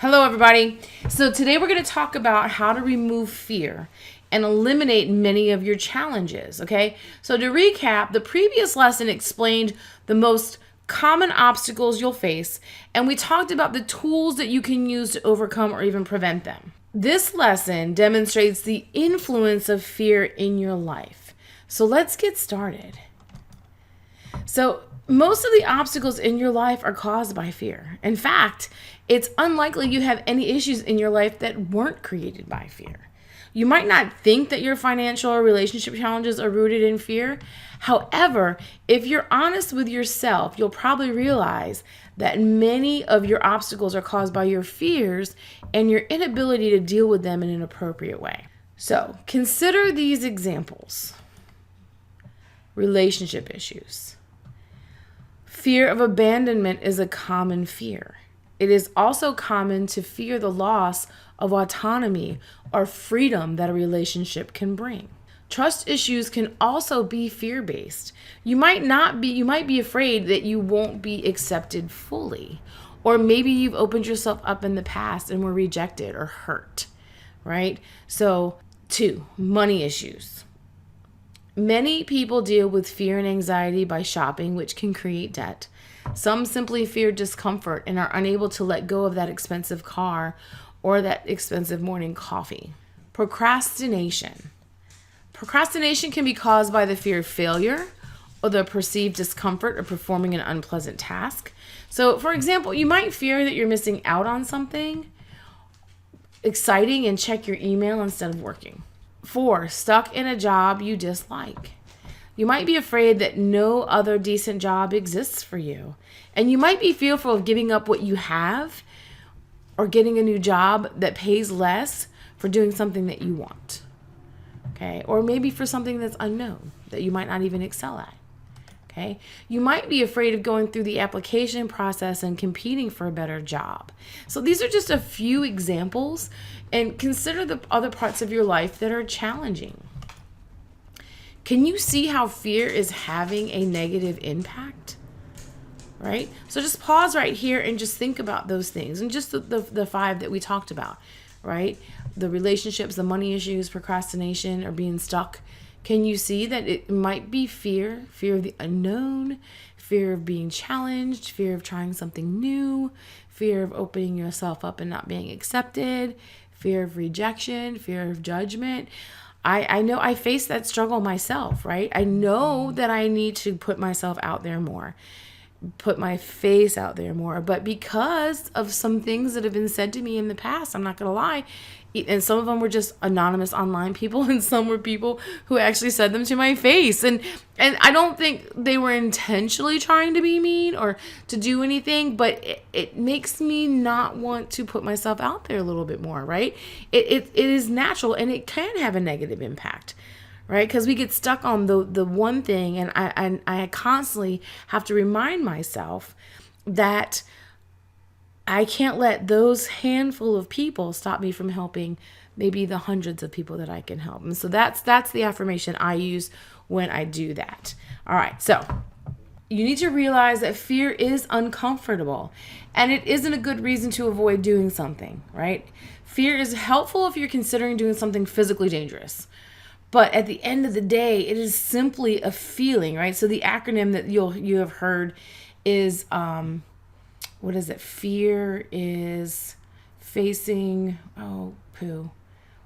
Hello, everybody. So today we're going to talk about how to remove fear and eliminate many of your challenges, okay? So to recap, the previous lesson explained the most common obstacles you'll face, and we talked about the tools that you can use to overcome or even prevent them. This lesson demonstrates the influence of fear in your life. So let's get started. So most of the obstacles in your life are caused by fear. In fact, it's unlikely you have any issues in your life that weren't created by fear. You might not think that your financial or relationship challenges are rooted in fear. However, if you're honest with yourself, you'll probably realize that many of your obstacles are caused by your fears and your inability to deal with them in an appropriate way. So consider these examples. Relationship issues. Fear of abandonment is a common fear. It is also common to fear the loss of autonomy or freedom that a relationship can bring. Trust issues can also be fear-based. You might be afraid that you won't be accepted fully, or maybe you've opened yourself up in the past and were rejected or hurt, right? So, 2, money issues. Many people deal with fear and anxiety by shopping, which can create debt. Some simply fear discomfort and are unable to let go of that expensive car or that expensive morning coffee. Procrastination. Procrastination can be caused by the fear of failure or the perceived discomfort of performing an unpleasant task. So, for example, you might fear that you're missing out on something exciting and check your email instead of working. 4, stuck in a job you dislike. You might be afraid that no other decent job exists for you. And you might be fearful of giving up what you have or getting a new job that pays less for doing something that you want. Okay? Or maybe for something that's unknown that you might not even excel at. Okay? You might be afraid of going through the application process and competing for a better job. So these are just a few examples, and consider the other parts of your life that are challenging. Can you see how fear is having a negative impact? Right? So just pause right here and just think about those things, and just the 5 that we talked about, right? The relationships, the money issues, procrastination, or being stuck. Can you see that it might be fear of the unknown, fear of being challenged, fear of trying something new, fear of opening yourself up and not being accepted, fear of rejection, fear of judgment? I know I face that struggle myself, right? I know that I need to put myself out there more, put my face out there more. But because of some things that have been said to me in the past, I'm not going to lie, and some of them were just anonymous online people, and some were people who actually said them to my face. And I don't think they were intentionally trying to be mean or to do anything, but it makes me not want to put myself out there a little bit more, right? It is natural, and it can have a negative impact, right? Because we get stuck on the one thing, and I constantly have to remind myself that I can't let those handful of people stop me from helping maybe the hundreds of people that I can help. And so that's the affirmation I use when I do that. All right, so you need to realize that fear is uncomfortable, and it isn't a good reason to avoid doing something, right? Fear is helpful if you're considering doing something physically dangerous. But at the end of the day, it is simply a feeling, right? So the acronym that you have heard is what is it? Fear is facing,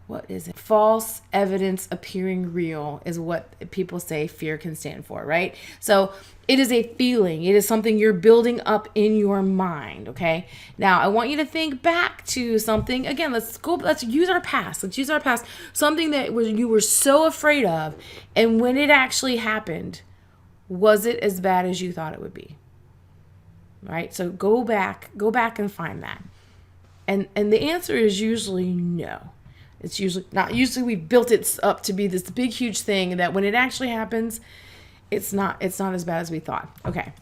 what is it? False evidence appearing real is what people say fear can stand for, right? So it is a feeling. It is something you're building up in your mind, okay? Now, I want you to think back to something. Again, let's use our past. Something that you were so afraid of, and when it actually happened, was it as bad as you thought it would be? Right? So go back and find that. And the answer is usually no. It's usually not. Usually we've built it up to be this big, huge thing that when it actually happens, it's not as bad as we thought. Okay.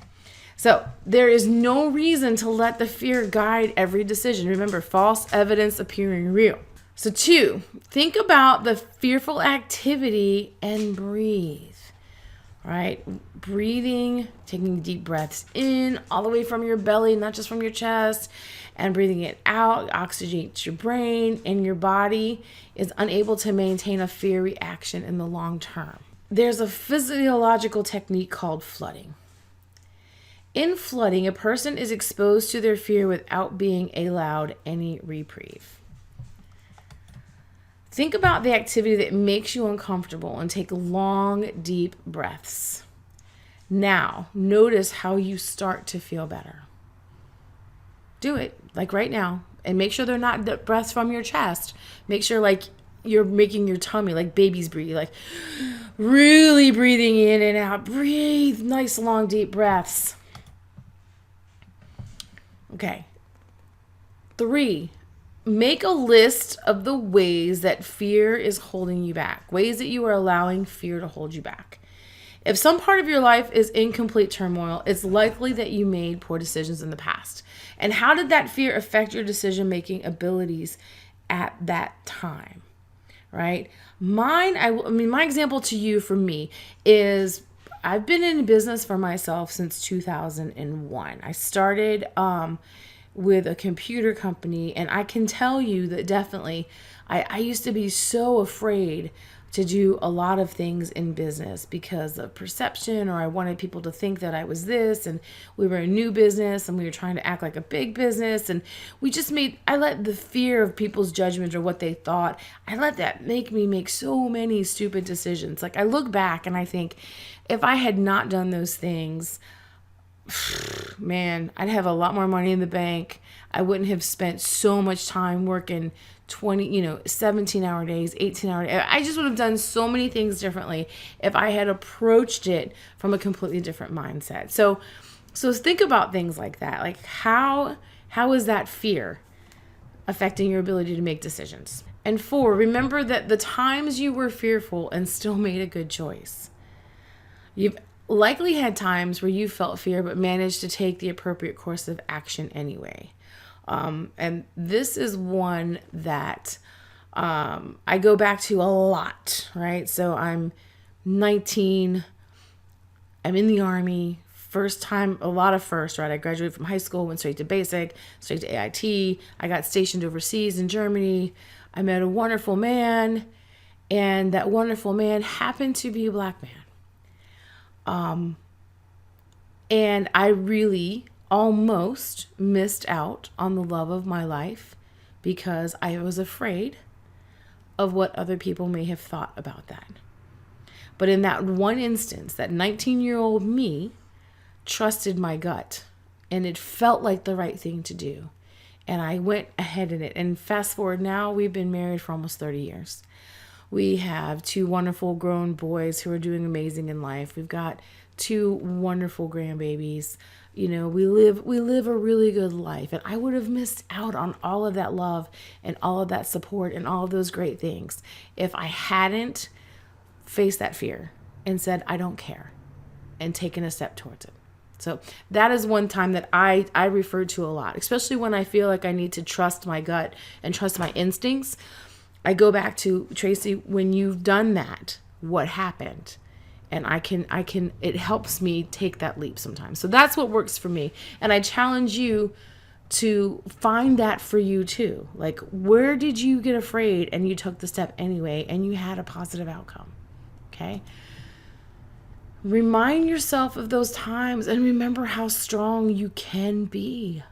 So there is no reason to let the fear guide every decision. Remember, false evidence appearing real. So 2, think about the fearful activity and breathe. right? Breathing, taking deep breaths in all the way from your belly, not just from your chest, and breathing it out oxygenates your brain, and your body is unable to maintain a fear reaction in the long term. There's a physiological technique called flooding. In flooding, a person is exposed to their fear without being allowed any reprieve. Think about the activity that makes you uncomfortable and take long, deep breaths. Now, notice how you start to feel better. Do it, like right now, and make sure they're not the breaths from your chest. Make sure like you're making your tummy, like babies breathe, like really breathing in and out. Breathe, nice, long, deep breaths. Okay. 3, make a list of the ways that fear is holding you back, ways that you are allowing fear to hold you back. If some part of your life is in complete turmoil, it's likely that you made poor decisions in the past. And how did that fear affect your decision-making abilities at that time? Right? My example to you for me is I've been in business for myself since 2001. I started with a computer company, and I can tell you that definitely I used to be so afraid to do a lot of things in business because of perception, or I wanted people to think that I was this, and we were a new business and we were trying to act like a big business, and I let the fear of people's judgment or what they thought, I let that make me make so many stupid decisions. Like I look back and I think if I had not done those things, man, I'd have a lot more money in the bank. I wouldn't have spent so much time working 17-hour days, 18-hour days. I just would have done so many things differently if I had approached it from a completely different mindset. So think about things like that. Like how is that fear affecting your ability to make decisions? And 4, remember that the times you were fearful and still made a good choice. You've likely had times where you felt fear but managed to take the appropriate course of action anyway. And this is one that I go back to a lot, right? So I'm 19, I'm in the Army, first time, a lot of first, right? I graduated from high school, went straight to basic, straight to AIT. I got stationed overseas in Germany. I met a wonderful man, and that wonderful man happened to be a Black man. And I really almost missed out on the love of my life because I was afraid of what other people may have thought about that. But in that one instance, that 19-year-old me trusted my gut, and it felt like the right thing to do. And I went ahead in it. And fast forward now, we've been married for almost 30 years. We have 2 wonderful grown boys who are doing amazing in life. We've got 2 wonderful grandbabies. We live a really good life. And I would have missed out on all of that love and all of that support and all of those great things if I hadn't faced that fear and said, I don't care, and taken a step towards it. So that is one time that I refer to a lot, especially when I feel like I need to trust my gut and trust my instincts. I go back to, Tracy, when you've done that, what happened? And it helps me take that leap sometimes. So that's what works for me. And I challenge you to find that for you too. Like, where did you get afraid and you took the step anyway and you had a positive outcome? Okay. Remind yourself of those times and remember how strong you can be,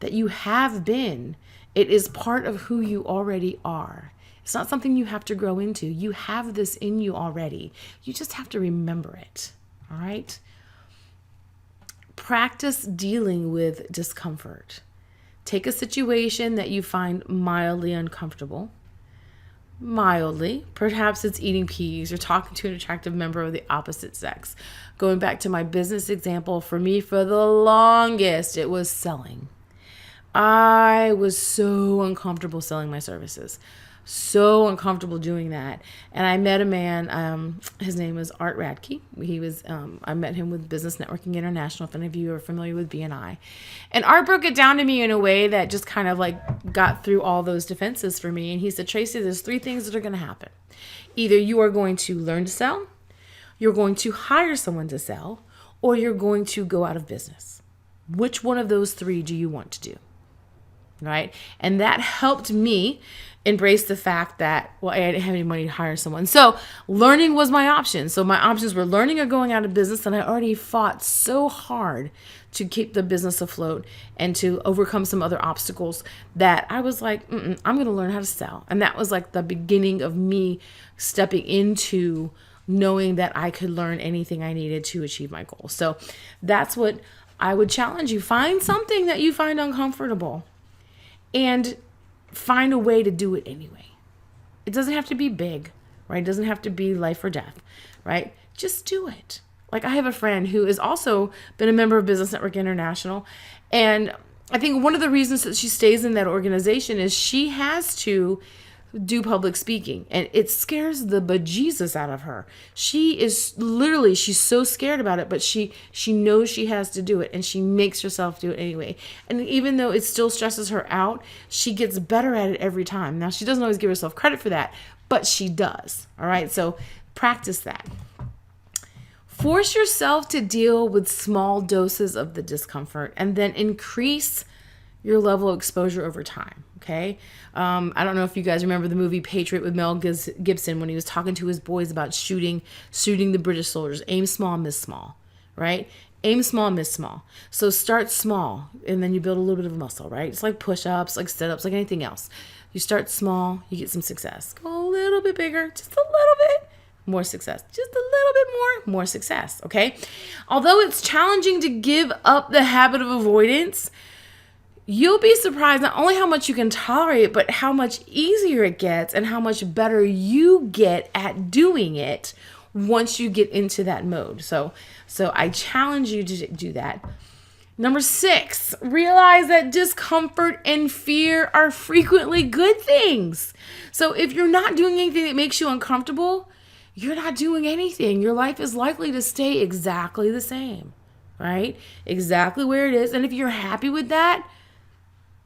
that you have been. It is part of who you already are. It's not something you have to grow into. You have this in you already. You just have to remember it. All right? Practice dealing with discomfort. Take a situation that you find mildly uncomfortable. Mildly. Perhaps it's eating peas or talking to an attractive member of the opposite sex. Going back to my business example, for me, for the longest, it was selling. I was so uncomfortable selling my services. So uncomfortable doing that. And I met a man, his name was Art Radke. I met him with Business Networking International, if any of you are familiar with BNI. And Art broke it down to me in a way that just kind of like got through all those defenses for me. And he said, Tracy, there's 3 things that are going to happen. Either you are going to learn to sell, you're going to hire someone to sell, or you're going to go out of business. Which one of those three do you want to do? Right? And that helped me embrace the fact that, well, I didn't have any money to hire someone. So learning was my option. So my options were learning or going out of business. And I already fought so hard to keep the business afloat and to overcome some other obstacles that I was like, I'm going to learn how to sell. And that was like the beginning of me stepping into knowing that I could learn anything I needed to achieve my goal. So that's what I would challenge you. Find something that you find uncomfortable and find a way to do it anyway. It doesn't have to be big, right? It doesn't have to be life or death, right? Just do it. Like, I have a friend who has also been a member of Business Network International. And I think one of the reasons that she stays in that organization is she has to do public speaking, and it scares the bejesus out of her. She's so scared about it, but she knows she has to do it, and she makes herself do it anyway. And even though it still stresses her out, she gets better at it every time. Now, she doesn't always give herself credit for that, but she does. All right, so practice that. Force yourself to deal with small doses of the discomfort, and then increase your level of exposure over time. Okay. I don't know if you guys remember the movie Patriot with Mel Gibson when he was talking to his boys about shooting the British soldiers. Aim small, miss small, right? Aim small, miss small. So start small, and then you build a little bit of muscle, right? It's like push-ups, like sit-ups, like anything else. You start small, you get some success. Go a little bit bigger, just a little bit. More success. Just a little bit more success, okay? Although it's challenging to give up the habit of avoidance, you'll be surprised not only how much you can tolerate, but how much easier it gets and how much better you get at doing it once you get into that mode. So I challenge you to do that. Number 6, realize that discomfort and fear are frequently good things. So if you're not doing anything that makes you uncomfortable, you're not doing anything. Your life is likely to stay exactly the same, right? Exactly where it is. And if you're happy with that,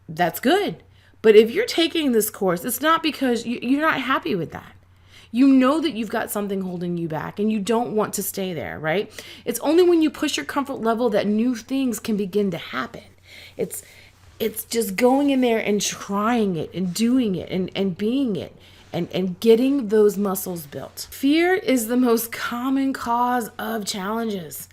that's good. But if you're taking this course, it's not because you're not happy with that. You know that you've got something holding you back and you don't want to stay there, right? It's only when you push your comfort level that new things can begin to happen. It's just going in there and trying it and doing it and being it and getting those muscles built. Fear is the most common cause of challenges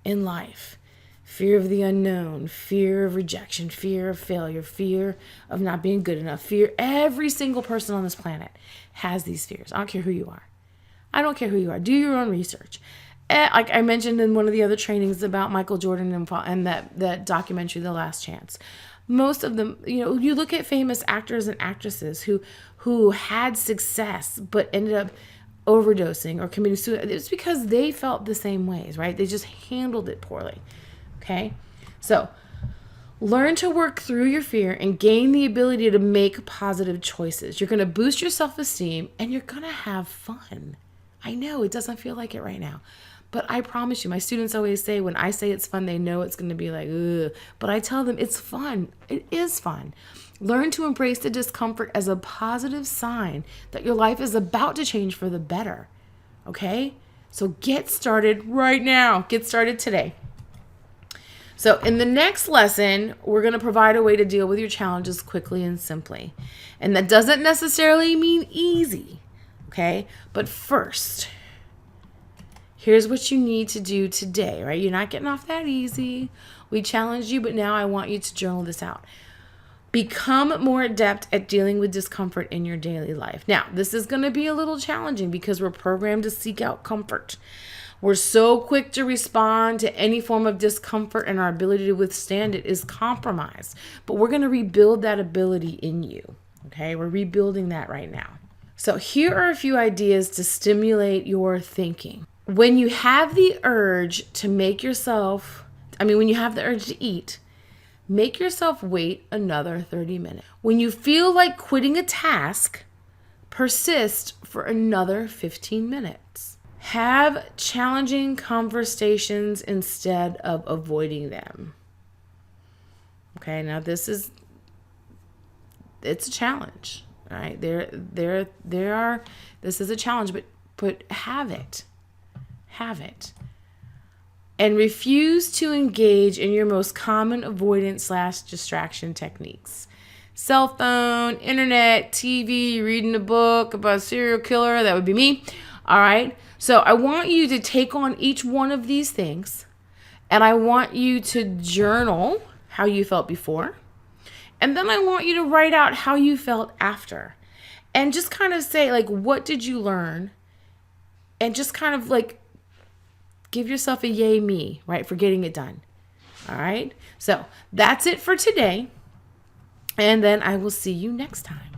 in life. Fear of the unknown, fear of rejection, fear of failure, fear of not being good enough, fear. Every single person on this planet has these fears. I don't care who you are. I don't care who you are. Do your own research. Like I mentioned in one of the other trainings about Michael Jordan and that documentary, The Last Chance. Most of them, you look at famous actors and actresses who had success but ended up overdosing or committing suicide. It's because they felt the same ways, right? They just handled it poorly. Okay, so learn to work through your fear and gain the ability to make positive choices. You're going to boost your self-esteem and you're going to have fun. I know it doesn't feel like it right now, but I promise you, my students always say when I say it's fun, they know it's going to be like, ugh. But I tell them it's fun. It is fun. Learn to embrace the discomfort as a positive sign that your life is about to change for the better. Okay, so get started right now. Get started today. So in the next lesson, we're going to provide a way to deal with your challenges quickly and simply. And that doesn't necessarily mean easy, okay? But first, here's what you need to do today, right? You're not getting off that easy. We challenged you, but now I want you to journal this out. Become more adept at dealing with discomfort in your daily life. Now, this is going to be a little challenging because we're programmed to seek out comfort. We're so quick to respond to any form of discomfort, and our ability to withstand it is compromised. But we're going to rebuild that ability in you. Okay, we're rebuilding that right now. So here are a few ideas to stimulate your thinking. When you have the urge to when you have the urge to eat, make yourself wait another 30 minutes. When you feel like quitting a task, persist for another 15 minutes. Have challenging conversations instead of avoiding them. Okay, now it's a challenge, right? This is a challenge, but have it. have it. And refuse to engage in your most common avoidance/distraction techniques. Cell phone, internet, TV, reading a book about a serial killer. That would be me. All right. So I want you to take on each one of these things, and I want you to journal how you felt before. And then I want you to write out how you felt after. And just kind of say, like, what did you learn? And just kind of like give yourself a yay me, right, for getting it done. All right. So that's it for today. And then I will see you next time.